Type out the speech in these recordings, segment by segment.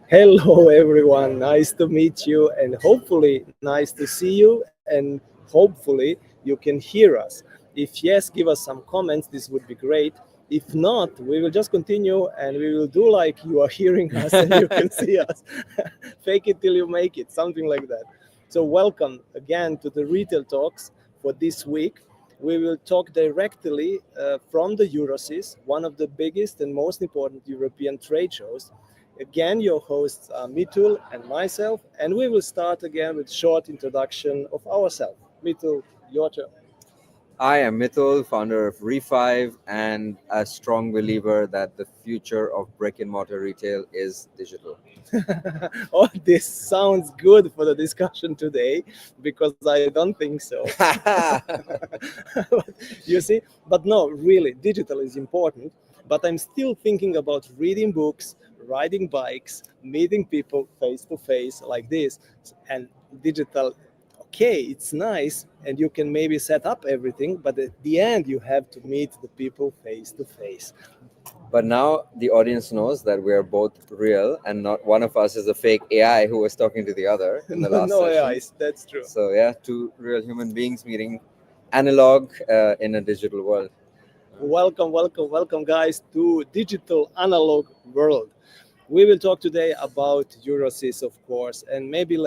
Hello, everyone. Nice to meet you, and hopefully, nice to see you, and hopefully, you can hear us. If yes, give us some comments. This would be great. If not, we will just continue and we will do like you are hearing us and you can see us. Fake it till you make it, something like that. So, welcome again to the Retail Talks for this week. We will talk directly from the EuroCis, one of the biggest and most important European trade shows. Again, your hosts are Mitul and myself, and we will start again with short introduction of ourselves. Mitul, your turn. I am Mitul, founder of Re5, and a strong believer that the future of brick and mortar retail is digital. Oh, this sounds good for the discussion today because I don't think so. You see, but no, really, digital is important. But I'm still thinking about reading books, riding bikes, meeting people face to face like this, and digital. Okay, it's nice, and you can maybe set up everything, but at the end, you have to meet the people face to face. But now the audience knows that we are both real and not one of us is a fake AI who was talking to the other in the last No session. AIs, that's true. So, yeah, two real human beings meeting analog in a digital world. Welcome, guys, to digital analog world. We will talk today about EuroCis, of course, and maybe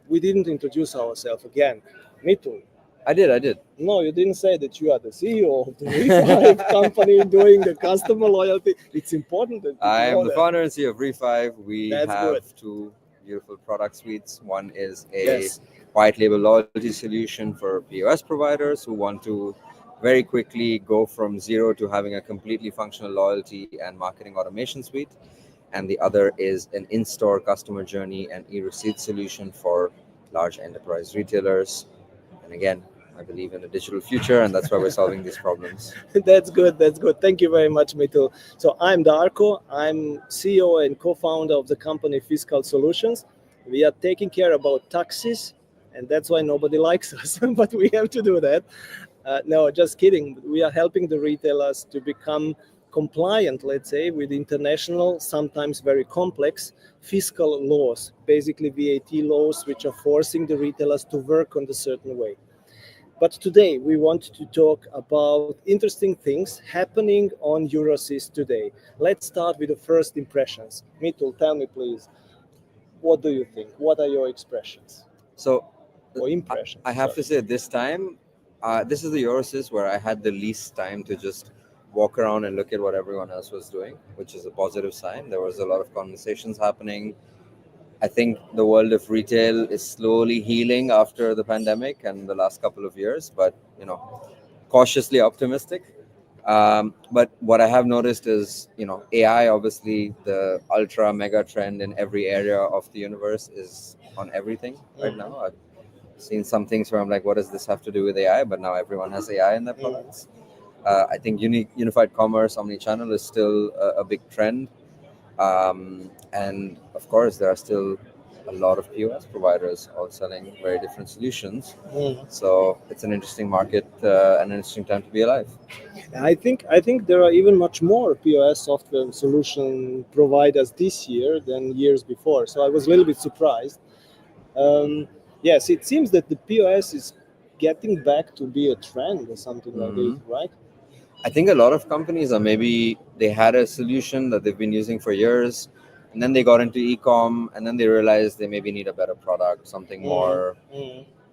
we didn't introduce ourselves again. Mitul. I did. No, you didn't say that you are the CEO of the Re5 company doing the customer loyalty. It's important that people I am know the that. founder and CEO of Re5. We That's have good. two beautiful product suites. One is a Yes. white label loyalty solution for POS providers who want to very quickly go from zero to having a completely functional loyalty and marketing automation suite. And the other is an in-store customer journey and e-receipt solution for large enterprise retailers. And again, I believe in a digital future, and that's why we're solving these problems. That's good. That's good. Thank you very much, Mitul. So I'm Darko. I'm CEO and co-founder of the company Fiscal Solutions. We are taking care about taxes, and that's why nobody likes us. But we have to do that. No, just kidding. We are helping the retailers to become compliant, let's say, with international, sometimes very complex fiscal laws, basically VAT laws, which are forcing the retailers to work on a certain way. But today we want to talk about interesting things happening on EuroCis today. Let's start with the first impressions. Mitul, tell me please, what do you think? What are your expressions So or impressions? I have to say this time, this is the EuroCis where I had the least time to just walk around and look at what everyone else was doing, which is a positive sign. There was a lot of conversations happening. I think the world of retail is slowly healing after the pandemic and the last couple of years, but cautiously optimistic. But what I have noticed is, AI, obviously the ultra mega trend in every area of the universe is on everything right now. I've seen some things where I'm like, what does this have to do with AI? But now everyone has AI in their products. I think unified commerce, omni-channel is still a big trend. And of course, there are still a lot of POS providers all selling very different solutions. So it's an interesting market and an interesting time to be alive. I think there are even much more POS software solution providers this year than years before. So I was a little bit surprised. Yes, it seems that the POS is getting back to be a trend or something like this, right? I think a lot of companies are maybe they had a solution that they've been using for years, and then they got into e-com, and then they realized they maybe need a better product, something more,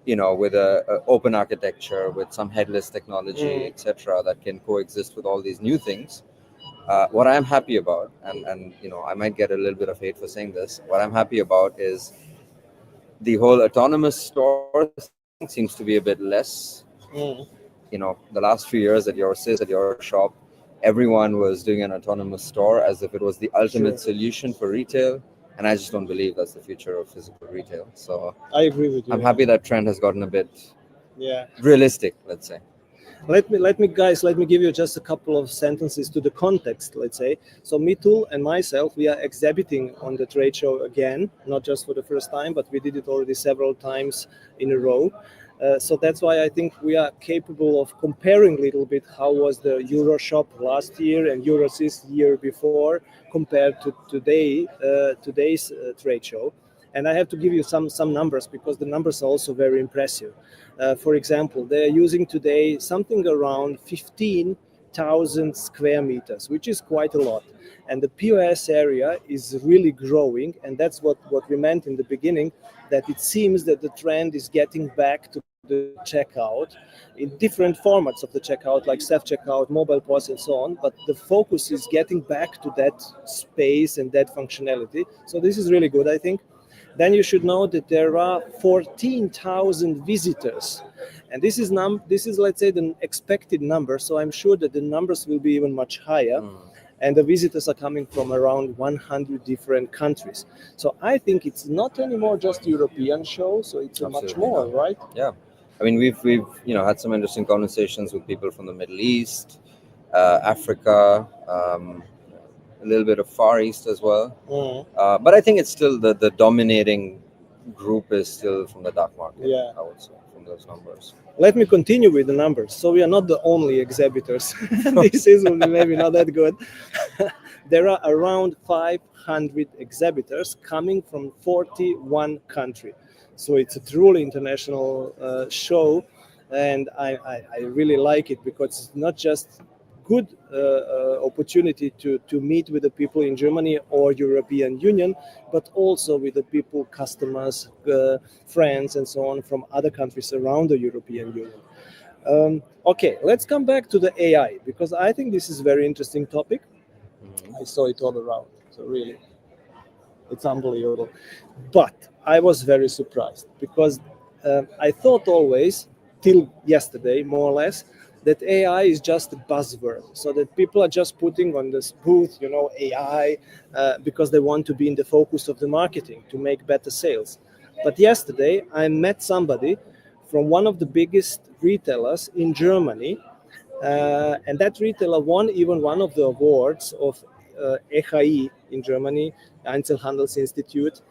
with a open architecture, with some headless technology, etc., that can coexist with all these new things. What I'm happy about, and I might get a little bit of hate for saying this, what I'm happy about is the whole autonomous store thing seems to be a bit less. The last few years at your shop, everyone was doing an autonomous store as if it was the ultimate solution for retail. And I just don't believe that's the future of physical retail. So I agree with you. I'm happy that trend has gotten a bit Yeah. realistic, let's say. Let me give you just a couple of sentences to the context, let's say. So Mitul and myself, we are exhibiting on the trade show again, not just for the first time, but we did it already several times in a row. So that's why I think we are capable of comparing a little bit how was the EuroShop last year and EuroCis year before compared to today's trade show. And I have to give you some numbers because the numbers are also very impressive. For example, they're using today something around 15,000 square meters, which is quite a lot. And the POS area is really growing, and that's what we meant in the beginning, that it seems that the trend is getting back to the checkout in different formats of the checkout, like self-checkout, mobile POS, and so on. But the focus is getting back to that space and that functionality. So this is really good, I think. Then you should know that there are 14,000 visitors, and this is let's say the expected number. So I'm sure that the numbers will be even much higher. And the visitors are coming from around 100 different countries. So I think it's not anymore just European show, so it's a much more, right? Yeah, I mean we've had some interesting conversations with people from the Middle East, Africa, a little bit of Far East as well. But I think it's still the dominating group is still from the dark market. Yeah. I would say from those numbers. Let me continue with the numbers. So we are not the only exhibitors. This is maybe not that good. There are around 500 exhibitors coming from 41 countries. So it's a truly international show, and I really like it because it's not just good opportunity to meet with the people in Germany or European Union, but also with the people, customers, friends, and so on from other countries around the European Union. Okay, let's come back to the AI because I think this is a very interesting topic. I saw it all around, so really, it's unbelievable. But I was very surprised because I thought always, till yesterday, more or less, that AI is just a buzzword, so that people are just putting on this booth, AI, because they want to be in the focus of the marketing to make better sales. But yesterday, I met somebody from one of the biggest retailers in Germany, and that retailer won even one of the awards of EHI in Germany, Einzelhandelsinstitut,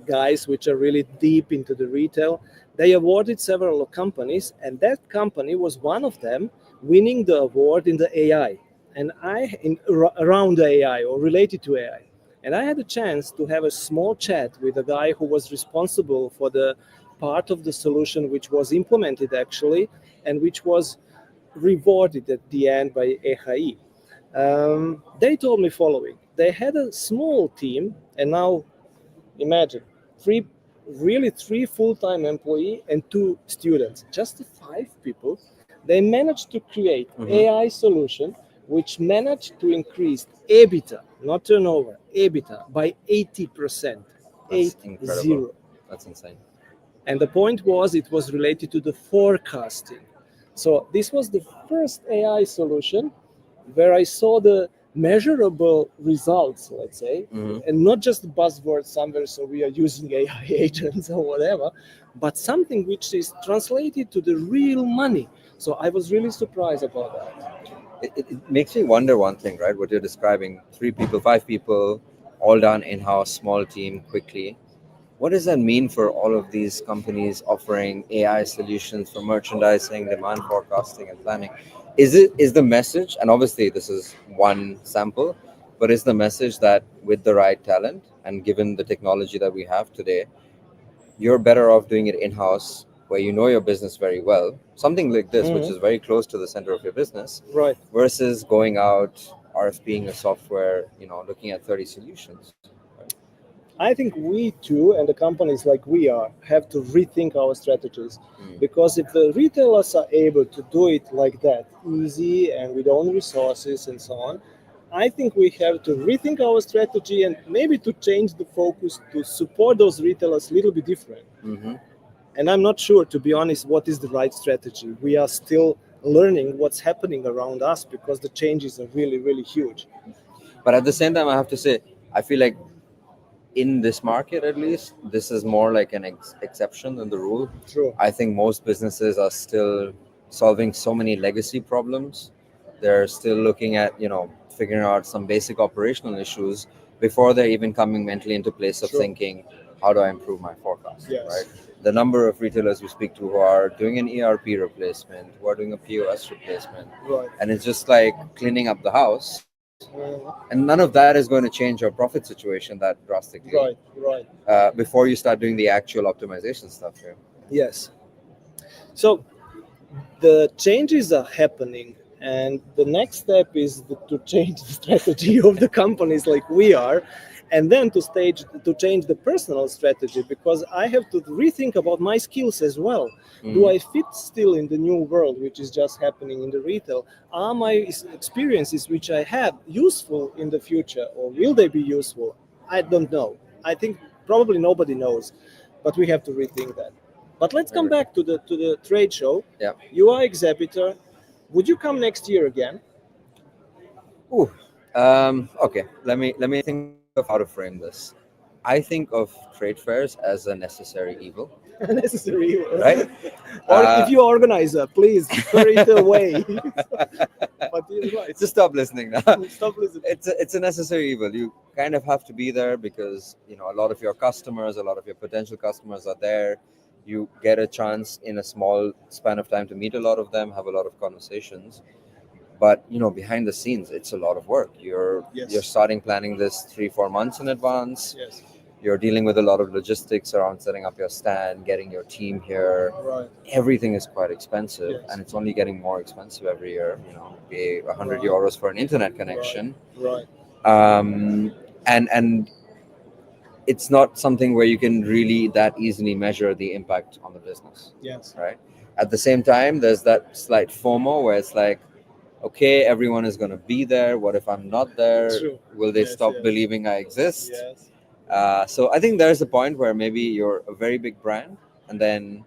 guys which are really deep into the retail. They awarded several companies, and that company was one of them winning the award in the AI, and around the AI or related to AI. And I had a chance to have a small chat with a guy who was responsible for the part of the solution which was implemented actually, and which was rewarded at the end by EHI. They told me following: they had a small team, and now imagine three full-time employee and 2 students, just 5 people. They managed to create AI solution which managed to increase EBITDA, not turnover, EBITDA by 80%. That's incredible. That's insane. And the point was, it was related to the forecasting. So this was the first AI solution where I saw the measurable results, let's say, and not just buzzwords somewhere, so we are using AI agents or whatever, but something which is translated to the real money. So I was really surprised about that. It makes me wonder one thing, right? What you're describing, 3 people, 5 people, all done in-house, small team, quickly. What does that mean for all of these companies offering AI solutions for merchandising, demand forecasting, and planning? Is the message, and obviously this is one sample, but is the message that with the right talent and given the technology that we have today, you're better off doing it in-house where you know your business very well, something like this, which is very close to the center of your business, Right. versus going out, RFPing a software, looking at 30 solutions. I think we too, and the companies like we are, have to rethink our strategies. Because if the retailers are able to do it like that, easy and with own resources and so on, I think we have to rethink our strategy and maybe to change the focus to support those retailers a little bit different. And I'm not sure, to be honest, what is the right strategy. We are still learning what's happening around us because the changes are really, really huge. But at the same time, I have to say, I feel like in this market, at least, this is more like an exception than the rule. True. I think most businesses are still solving so many legacy problems. They're still looking at, figuring out some basic operational issues before they're even coming mentally into place of thinking, how do I improve my forecast? Yes. Right? the number of retailers we speak to who are doing an ERP replacement, who are doing a POS replacement, Right. and it's just like cleaning up the house. Mhm. And none of that is going to change your profit situation that drastically Right. Right. before you start doing the actual optimization stuff here. Yes. So the changes are happening, and the next step is to change the strategy of the companies like we are, and then to change the personal strategy, because I have to rethink about my skills as well. Do I fit still in the new world which is just happening in the retail? Are my experiences which I have useful in the future, or will they be useful? I don't know. I think probably nobody knows, but we have to rethink that. But let's come back to the trade show. Yeah. You are exhibitor. Would you come next year again? Ooh. Okay. Let me think of how to frame this. I think of trade fairs as a necessary evil, Necessary, right? Or if you organizer, please throw it away. But you're right. Just stop listening now. Stop listening. It's a necessary evil. You kind of have to be there because a lot of your customers, a lot of your potential customers are there. You get a chance in a small span of time to meet a lot of them, have a lot of conversations. But behind the scenes, it's a lot of work. You're starting planning this 3-4 months in advance. Yes. You're dealing with a lot of logistics around setting up your stand, getting your team here. Right. Everything is quite expensive, Yes. and it's only getting more expensive every year. Pay 100 Right. euros for an internet connection. Right. And it's not something where you can really that easily measure the impact on the business. Yes. Right. At the same time, there's that slight FOMO where it's like, okay, everyone is going to be there. What if I'm not there? True. Will they Yes, stop yes. believing I exist? Yes. So I think there's a point where maybe you're a very big brand, and then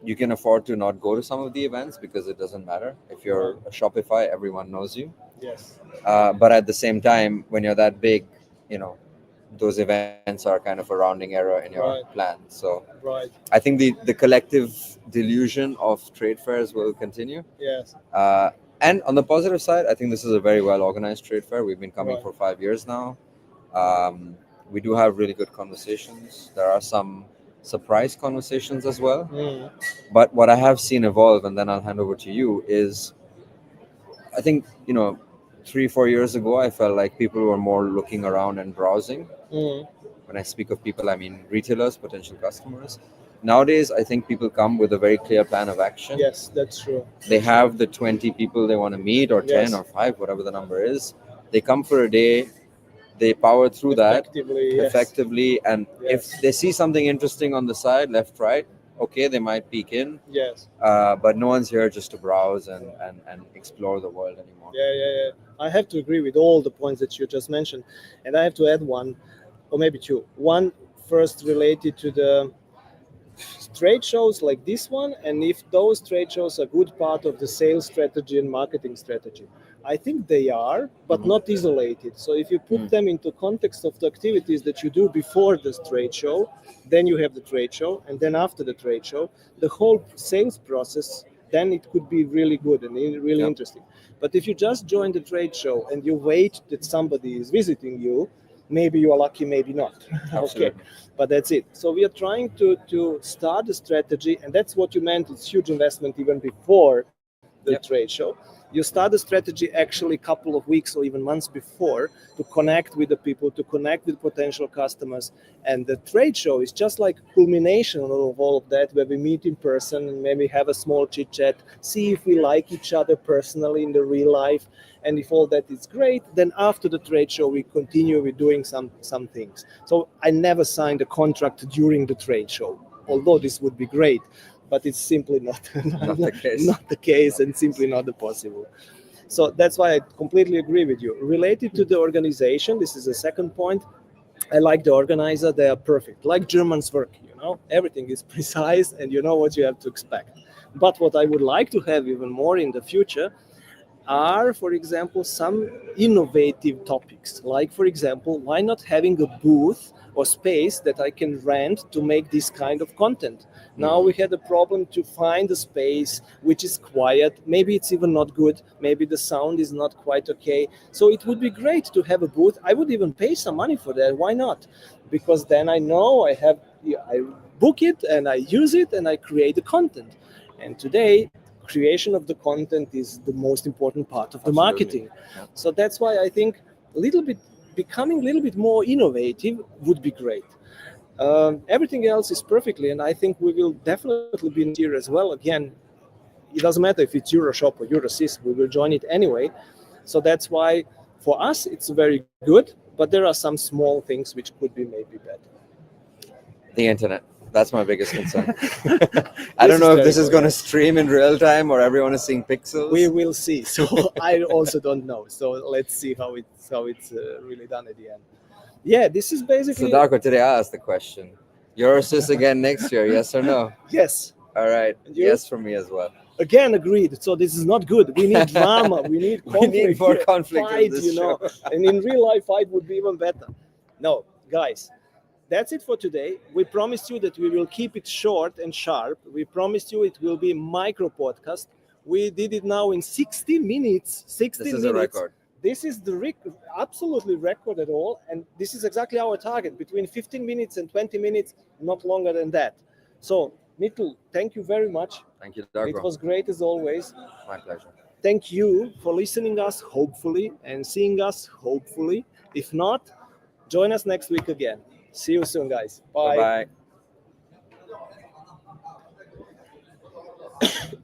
you can afford to not go to some of the events because it doesn't matter. If you're a Shopify, everyone knows you. Yes. But at the same time, when you're that big, those events are kind of a rounding error in your Right. plan. So Right. I think the collective delusion of trade fairs will continue. Yes. And on the positive side, I think this is a very well organized trade fair. We've been coming Right. for 5 years now. We do have really good conversations. There are some surprise conversations as well. Mm. But what I have seen evolve, and then I'll hand over to you, is I think 3-4 years ago, I felt like people were more looking around and browsing. Mm. When I speak of people, I mean retailers, potential customers. Nowadays, I think people come with a very clear plan of action. Yes, that's true. They have the 20 people they want to meet, or 10 Yes. or 5, whatever the number is. They come for a day, they power through that Effectively, yes. effectively, and Yes. if they see something interesting on the side, left, right, okay, they might peek in. Yes. But no one's here just to browse and explore the world anymore. Yeah. I have to agree with all the points that you just mentioned, and I have to add one, or maybe two. One first related to the trade shows like this one, and if those trade shows are good part of the sales strategy and marketing strategy. I think they are, but not isolated. So if you put them into context of the activities that you do before this trade show, then you have the trade show, and then after the trade show, the whole sales process, then it could be really good and really interesting. But if you just join the trade show and you wait that somebody is visiting you, maybe you are lucky, maybe not. Okay, but that's it. So we are trying to start a strategy, and that's what you meant. It's huge investment even before the trade show. You start the strategy actually a couple of weeks or even months before to connect with the people, to connect with potential customers. And the trade show is just like culmination of all of that, where we meet in person and maybe have a small chit chat, see if we like each other personally in the real life. And if all that is great, then after the trade show, we continue with doing some things. So I never signed a contract during the trade show, although this would be great. But it's simply not the case, and simply not possible. So that's why I completely agree with you. Related to the organization, this is the second point. I like the organizer; they are perfect, like Germans work. Everything is precise, and you know what you have to expect. But what I would like to have even more in the future, are, for example, some innovative topics. Like, for example, why not having a booth or space that I can rent to make this kind of content? Now we had a problem to find a space which is quiet. Maybe it's even not good. Maybe the sound is not quite okay. So it would be great to have a booth. I would even pay some money for that. Why not? Because then I know I book it and I use it and I create the content. And today, creation of the content is the most important part of the Absolutely. marketing. Yeah. So that's why I think becoming a little bit more innovative would be great. Everything else is perfectly, and I think we will definitely be next year as well. Again, it doesn't matter if it's EuroShop or EuroCis, we will join it anyway. So that's why for us it's very good, but there are some small things which could be maybe better. The internet. That's my biggest concern. I don't know if this is going to stream in real time or everyone is seeing pixels. We will see. So I also don't know. So let's see how it's really done at the end. Yeah, this is basically. So Darko, today I asked the question: EuroCis again next year? Yes or no? Yes. All right. Yes from me as well. Again, agreed. So this is not good. We need drama. We need conflict. We need more conflict. Fight, and in real life, fight would be even better. No, guys. That's it for today. We promised you that we will keep it short and sharp. We promised you it will be a micro podcast. We did it now in 60 minutes. 60 minutes. This is a record. This is the absolutely record at all. And this is exactly our target, between 15 minutes and 20 minutes, not longer than that. So, Mitul, thank you very much. Thank you, Darko. It was great as always. My pleasure. Thank you for listening us, hopefully, and seeing us, hopefully. If not, join us next week again. See you soon, guys. Bye. Bye-bye.